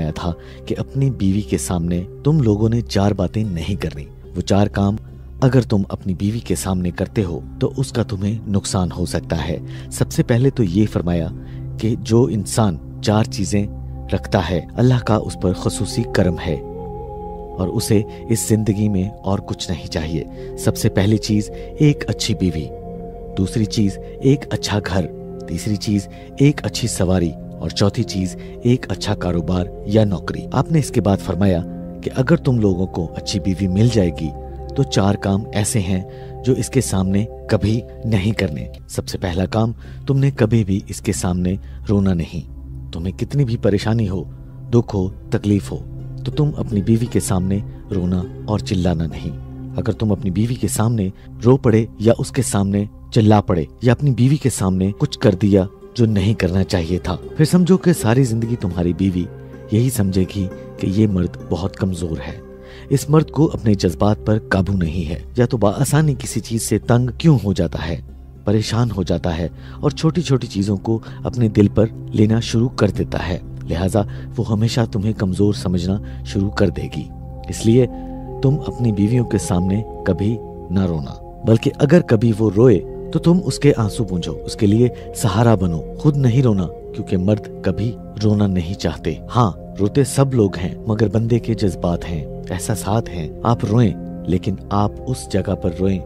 आया था कि अपनी बीवी के सामने तुम लोगों ने 4 बातें नहीं करनी। वो 4 काम अगर तुम अपनी बीवी के सामने करते हो तो उसका तुम्हें नुकसान हो सकता है। सबसे पहले तो ये फरमाया कि जो इंसान 4 चीजें रखता है अल्लाह का उस पर खुसूसी करम है और उसे इस जिंदगी में और कुछ नहीं चाहिए। सबसे पहली चीज एक अच्छी बीवी, दूसरी चीज एक अच्छा घर, तीसरी चीज एक अच्छी सवारी और चौथी चीज एक अच्छा कारोबार या नौकरी। आपने इसके बाद फरमाया कि अगर तुम लोगों को अच्छी बीवी मिल जाएगी तो 4 काम ऐसे हैं जो इसके सामने कभी नहीं करने। सबसे पहला काम, तुमने कभी भी इसके सामने रोना नहीं। तुम्हें कितनी भी परेशानी हो, दुख हो, तकलीफ हो, तो तुम अपनी बीवी के सामने रोना और चिल्लाना नहीं। अगर तुम अपनी बीवी के सामने रो पड़े या उसके सामने चिल्ला पड़े या अपनी बीवी के सामने कुछ कर दिया जो नहीं करना चाहिए था, फिर समझो कि सारी जिंदगी तुम्हारी बीवी यही समझेगी कि ये मर्द बहुत कमजोर है, इस मर्द को अपने जज्बात पर काबू नहीं है, या तो आसानी किसी चीज से तंग क्यों हो जाता है, परेशान हो जाता है और छोटी छोटी चीजों को अपने दिल पर लेना शुरू कर देता है। लिहाजा वो हमेशा तुम्हें कमजोर समझना शुरू कर देगी। इसलिए तुम अपनी बीवियों के सामने कभी ना रोना, बल्कि अगर कभी वो रोए तो तुम उसके आंसू पूंछो, उसके लिए सहारा बनो। खुद नहीं रोना, क्योंकि मर्द कभी रोना नहीं चाहते। हाँ, रोते सब लोग हैं, मगर बंदे के जज्बात हैं, एहसासात हैं। आप रोएं, लेकिन आप उस जगह पर रोएं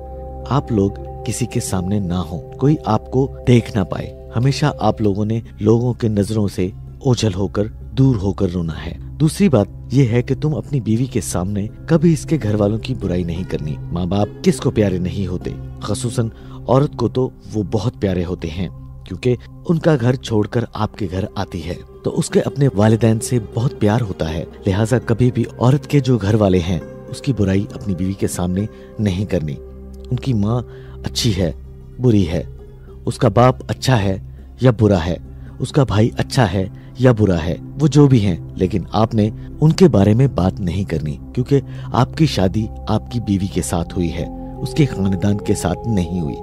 आप लोग किसी के सामने ना हो, कोई आपको देख ना पाए। हमेशा आप लोगों ने लोगों के नजरों से ओझल होकर, दूर होकर रोना है। दूसरी बात यह है कि तुम अपनी बीवी के सामने कभी इसके घर वालों की बुराई नहीं करनी। माँ बाप किसको प्यारे नहीं होते, खसूसन औरत को तो वो बहुत प्यारे होते हैं, क्योंकि उनका घर छोड़कर आपके घर आती है तो उसके अपने वालिदैन से बहुत प्यार होता है। लिहाजा कभी भी औरत के जो घर वाले हैं उसकी बुराई अपनी बीवी के सामने नहीं करनी। उनकी माँ अच्छी है, बुरी है, उसका बाप अच्छा है या बुरा है, उसका भाई अच्छा है या बुरा है, वो जो भी हैं, लेकिन आपने उनके बारे में बात नहीं करनी, क्योंकि आपकी शादी आपकी बीवी के साथ हुई है, उसके खानदान के साथ नहीं हुई।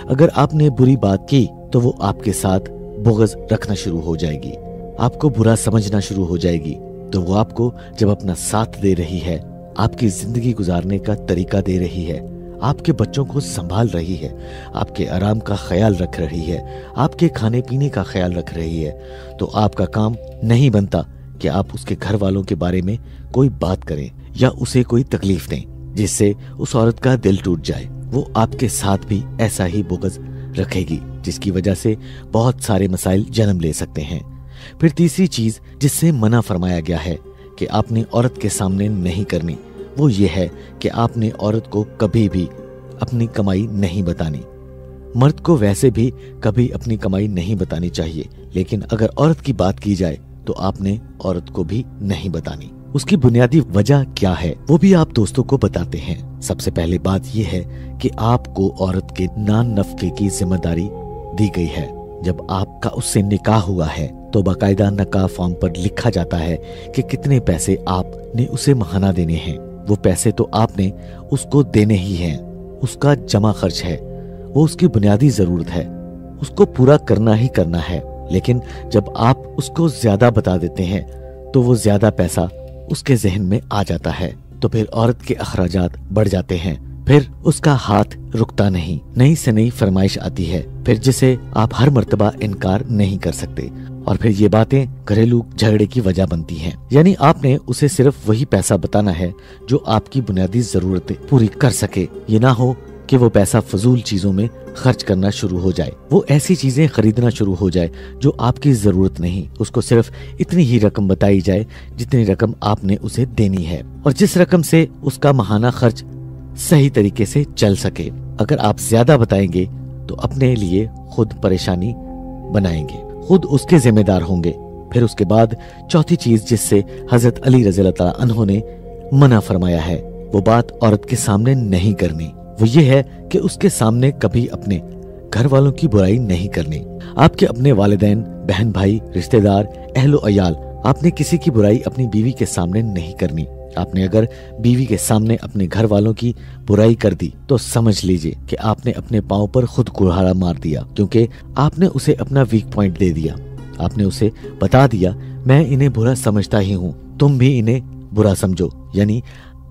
अगर आपने बुरी बात की तो वो आपके साथ बुग़्ज़ रखना शुरू हो जाएगी, आपको बुरा समझना शुरू हो जाएगी। तो वो आपको जब अपना साथ दे रही है, आपकी जिंदगी गुजारने का तरीका दे रही है, आपके बच्चों को संभाल रही है, आपके आराम का ख्याल रख रही है, आपके खाने पीने का ख्याल रख रही है, तो आपका काम नहीं बनता कि आप उसके घर वालों के बारे में कोई बात करें या उसे कोई तकलीफ दें जिससे उस औरत का दिल टूट जाए। वो आपके साथ भी ऐसा ही बुग़्ज़ रखेगी, जिसकी वजह से बहुत सारे मसाइल जन्म ले सकते हैं। फिर तीसरी चीज जिससे मना फरमाया गया है कि आपने औरत के सामने नहीं करनी, वो ये है कि आपने औरत को कभी भी अपनी कमाई नहीं बतानी। मर्द को वैसे भी कभी अपनी कमाई नहीं बतानी चाहिए, लेकिन अगर औरत की बात की जाए तो आपने औरत को भी नहीं बतानी। उसकी बुनियादी वजह क्या है वो भी आप दोस्तों को बताते हैं। सबसे पहले बात यह है कि आपको औरत के नान नफके की जिम्मेदारी दी गई है। जब आपका उससे निकाह हुआ है तो बाकायदा निकाह फॉर्म पर लिखा जाता है कि कितने पैसे आपने उसे महाना देने हैं। वो पैसे तो आपने उसको देने ही हैं, उसका जमा खर्च है, वो उसकी बुनियादी जरूरत है, उसको पूरा करना ही करना है। लेकिन जब आप उसको ज्यादा बता देते हैं तो वो ज्यादा पैसा उसके जहन में आ जाता है, तो फिर औरत के अखराजात बढ़ जाते हैं, फिर उसका हाथ रुकता नहीं, नई से नई फरमाइश आती है, फिर जिसे आप हर मर्तबा इनकार नहीं कर सकते, और फिर ये बातें घरेलू झगड़े की वजह बनती हैं। यानी आपने उसे सिर्फ वही पैसा बताना है जो आपकी बुनियादी जरूरतें पूरी कर सके। ये ना हो कि वो पैसा फजूल चीजों में खर्च करना शुरू हो जाए, वो ऐसी चीजें खरीदना शुरू हो जाए जो आपकी जरूरत नहीं। उसको सिर्फ इतनी ही रकम बताई जाए जितनी रकम आपने उसे देनी है, और जिस रकम से उसका माहाना खर्च सही तरीके से चल सके। अगर आप ज्यादा बताएंगे तो अपने लिए खुद परेशानी बनाएंगे, खुद उसके जिम्मेदार होंगे। फिर उसके बाद चौथी चीज जिससे हजरत अली रज़ियल्लाहु तआला अन्हु ने मना फरमाया है, वो बात औरत के सामने नहीं करनी। वो ये है कि उसके सामने कभी अपने घर वालों की बुराई नहीं करनी। आपके अपने वालिदैन, बहन भाई, रिश्तेदार, अहलो अयाल, आपने किसी की बुराई अपनी बीवी के सामने नहीं करनी। आपने अगर बीवी के सामने अपने घर वालों की बुराई कर दी तो समझ लीजिए कि आपने अपने पांव पर खुद कुल्हाड़ा मार दिया, क्योंकि आपने उसे अपना वीक पॉइंट दे दिया। आपने उसे बता दिया मैं इन्हें बुरा समझता ही हूँ, तुम भी इन्हें बुरा समझो। यानी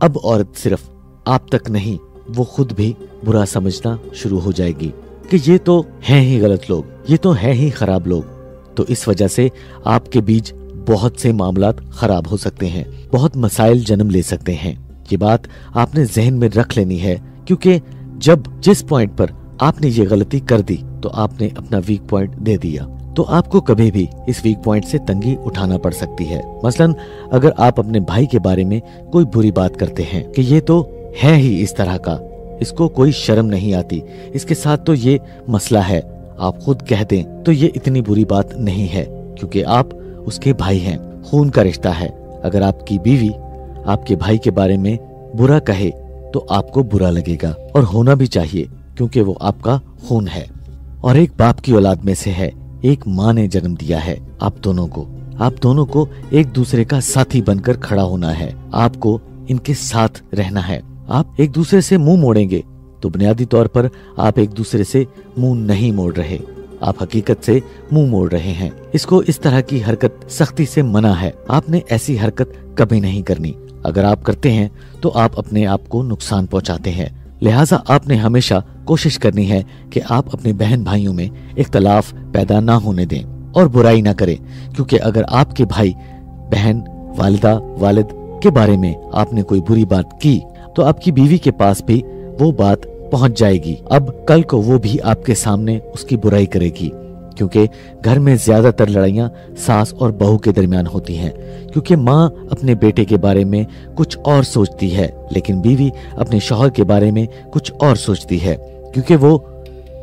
अब औरत सिर्फ आप तक नहीं, वो खुद भी बुरा समझना शुरू हो जाएगी कि ये तो हैं ही गलत लोग, ये तो हैं ही खराब लोग। तो इस वजह से आपके बीच बहुत से मामलात खराब हो सकते हैं, बहुत मसाइल जन्म ले सकते हैं। ये बात आपने जहन में रख लेनी है, क्योंकि जब जिस पॉइंट पर आपने ये गलती कर दी तो आपने अपना वीक पॉइंट दे दिया, तो आपको कभी भी इस वीक पॉइंट से तंगी उठाना पड़ सकती है। मसलन अगर आप अपने भाई के बारे में कोई बुरी बात करते हैं कि ये तो है ही इस तरह का, इसको कोई शर्म नहीं आती, इसके साथ तो ये मसला है, आप खुद कह दें तो ये इतनी बुरी बात नहीं है, क्योंकि आप उसके भाई हैं, खून का रिश्ता है। अगर आपकी बीवी आपके भाई के बारे में बुरा कहे तो आपको बुरा लगेगा, और होना भी चाहिए, क्योंकि वो आपका खून है और एक बाप की औलाद में से है। एक माँ ने जन्म दिया है आप दोनों को एक दूसरे का साथी बनकर खड़ा होना है, आपको इनके साथ रहना है। आप एक दूसरे से मुंह मोड़ेंगे तो बुनियादी तौर पर आप एक दूसरे से मुंह नहीं मोड़ रहे, आप हकीकत से मुंह मोड़ रहे हैं। इसको इस तरह की हरकत सख्ती से मना है, आपने ऐसी हरकत कभी नहीं करनी। अगर आप करते हैं तो आप अपने आप को नुकसान पहुंचाते हैं। लिहाजा आपने हमेशा कोशिश करनी है कि आप अपने बहन भाइयों में इख्तलाफ पैदा ना होने दें और बुराई ना करें, क्योंकि अगर आपके भाई बहन वालिदा वालिद के बारे में आपने कोई बुरी बात की तो आपकी बीवी के पास भी वो बात पहुंच जाएगी। अब कल को वो भी आपके सामने उसकी बुराई करेगी, क्योंकि घर में ज्यादातर लड़ाइयां सास और बहू के दरमियान होती हैं, क्योंकि माँ अपने बेटे के बारे में कुछ और सोचती है, लेकिन बीवी अपने शौहर के बारे में कुछ और सोचती है, क्योंकि वो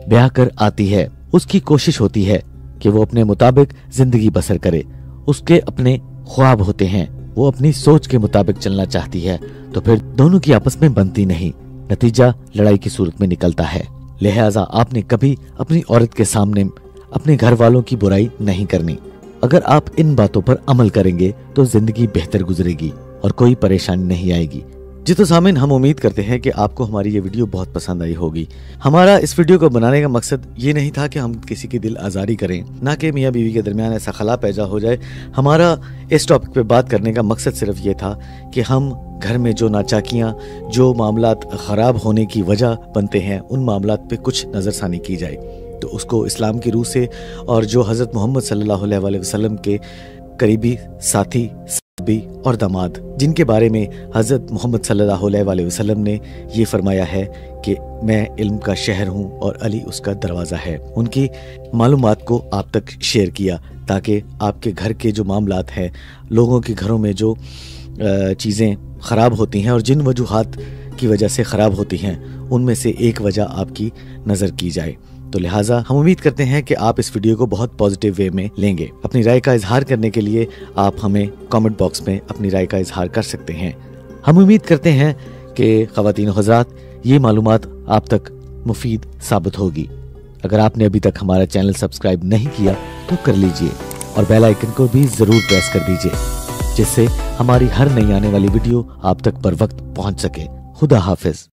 ब्याह कर आती है। उसकी कोशिश होती है कि वो अपने मुताबिक जिंदगी बसर करे, उसके अपने ख्वाब होते हैं, वो अपनी सोच के मुताबिक चलना चाहती है, तो फिर दोनों की आपस में बनती नहीं, नतीजा लड़ाई की सूरत में निकलता है। लिहाजा आपने कभी अपनी औरत के सामने अपने घर वालों की बुराई नहीं करनी। अगर आप इन बातों पर अमल करेंगे तो जिंदगी बेहतर गुजरेगी और कोई परेशानी नहीं आएगी। जी तो सामीन, हम उम्मीद करते हैं कि आपको हमारी ये वीडियो बहुत पसंद आई होगी। हमारा इस वीडियो को बनाने का मकसद ये नहीं था कि हम किसी की दिल आज़ारी करें, ना कि मियाँ बीवी के दरमियान ऐसा खला पैदा हो जाए। हमारा इस टॉपिक पे बात करने का मकसद सिर्फ ये था कि हम घर में जो नाचाकियाँ, जो मामलात ख़राब होने की वजह बनते हैं, उन मामलात पे कुछ नज़रसानी की जाए, तो उसको इस्लाम की रूह से, और जो हज़रत मोहम्मद सल्लल्लाहु अलैहि वसल्लम के करीबी साथी भी और दामाद, जिनके बारे में हज़रत मोहम्मद सल्लल्लाहु अलैहि वसल्लम ने ये फरमाया है कि मैं इल्म का शहर हूँ और अली उसका दरवाज़ा है, उनकी मालूमात को आप तक शेयर किया, ताकि आपके घर के जो मामलात हैं, लोगों के घरों में जो चीज़ें ख़राब होती हैं और जिन वजूहात की वजह से ख़राब होती हैं, उनमें से एक वजह आपकी नज़र की जाए। तो लिहाजा हम उम्मीद करते हैं कि आप इस वीडियो को बहुत पॉजिटिव वे में लेंगे। अपनी राय का इजहार करने के लिए आप हमें कमेंट बॉक्स में अपनी राय का इजहार कर सकते हैं। हम उम्मीद करते हैं कि ख़वातीन और हज़रात, ये मालूमात आप तक मुफीद साबित होगी। अगर आपने अभी तक हमारा चैनल सब्सक्राइब नहीं किया तो कर लीजिए और बेल आइकन को भी ज़रूर प्रेस कर दीजिए, जिससे हमारी हर नई आने वाली वीडियो आप तक बर वक्त पहुँच सके। खुदा हाफिज।